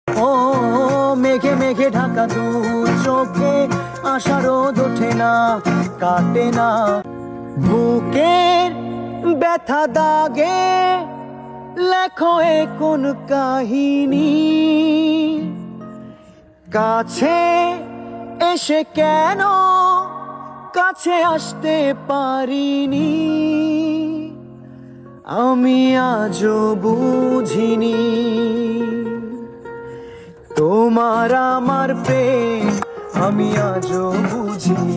ও মেঘে মেঘে ঢাকা দু চোখে আশা রোদ ওঠে না, কাটে না। বুকের ব্যথা দাগে লেখো এ কোন কাহিনী, কাছে এসে কেন কাছে আসতে পারিনি, আমি আজও বুঝিনি। তোমার আমার প্রেম আমি আজও বুঝিনি,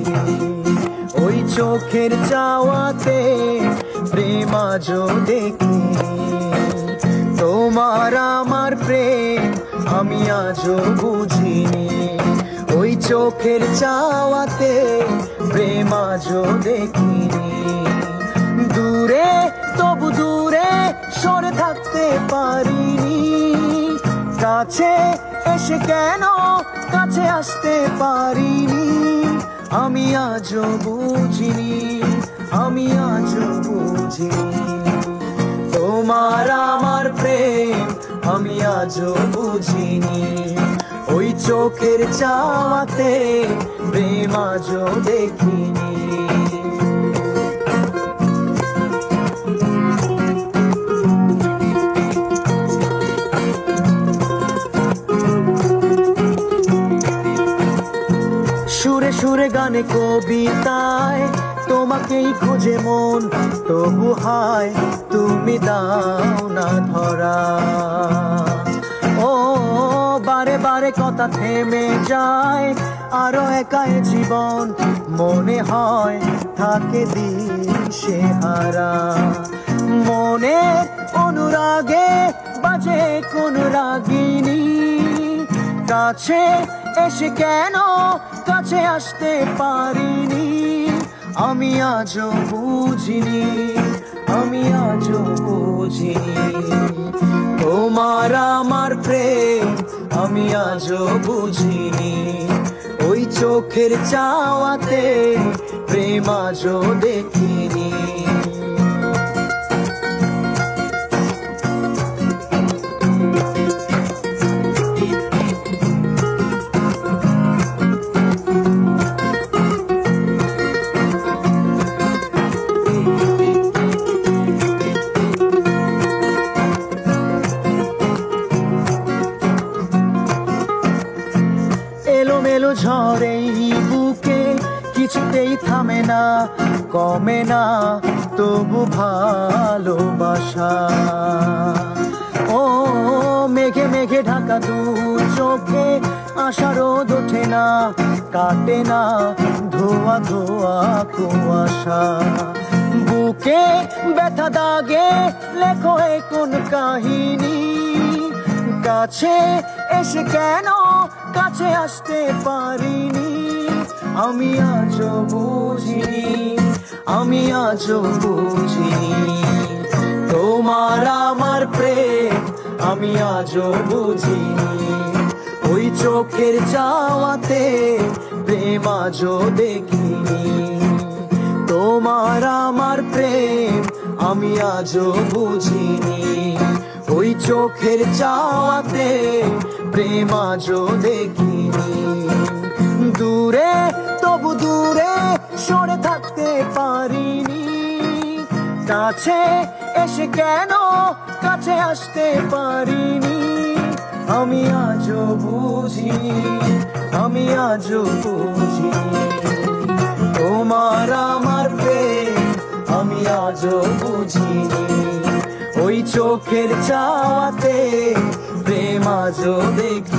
ওই চোখের চাওয়াতে প্রেম আজও দেখিনি। তোমার আমার প্রেম আমি আজও বুঝিনি, ওই চোখের চাওয়াতে প্রেম আজও দেখিনি। দূরে তবু দূরে সরে থাকতে পারিনি, কাছে এসে কেন কাছে আসতে পারিনি, আমি আজও বুঝিনি, আমি আজও বুঝিনি। তোমার আমার প্রেম আমি আজও বুঝিনি, ওই চোখের চাওয়াতে প্রেম আজও দেখিনি। সুরে সুরে গানে কবিতায় তোমাকেই খোঁজে মন, তবু হায় তুমি দাও না ধরা। ও বারে বারে কথা থেমে যায়, আরো একাই জীবন মনে হয় থাকে দিশেহারা। মনে অনুরাগে বাজে কোন রাগিনী, কাছে এসে কেন কাছে আসতে পারিনি, আমি আজও বুঝিনি, আমি আজও বুঝিনি। তোমার আমার প্রেম আমি আজও বুঝিনি, ওই চোখের চাওয়াতে প্রেম আজও দেখিনি। এলোমেলো ঝড়ে বুকে কিছুতেই থামে না, কমে না তবু ভালোবাসা। ও মেঘে মেঘে ঢাকা দু চোখে আশা রোদ ওঠে না, কাটে না ধোয়া ধোয়া কুয়াশা। বুকে ব্যথা দাগে লেখো এ কোন কাহিনী, কাছে এসে কেন কাছে আসতে পারিনি, আমি আজও বুঝিনি, আমি আজও বুঝিনি। তোমার আমার প্রেম আমি আজও বুঝিনি, ওই চোখের চাওয়াতে প্রেম আজও দেখিনি। তোমার আমার প্রেম আমি আজও বুঝিনি, ওই চোখের চাওয়াতে প্রেম আজও দেখিনি। দূরে তবু দূরে সরে থাকতে পারিনি, কাছে এসে কেন কাছে আসতে পারিনি, আমি আজও বুঝিনি, আমি আজও বুঝিনি। তোমার আমার প্রেম আমি আজও বুঝিনি, ওই চোখের চাওয়াতে প্রেম আজও দেখি।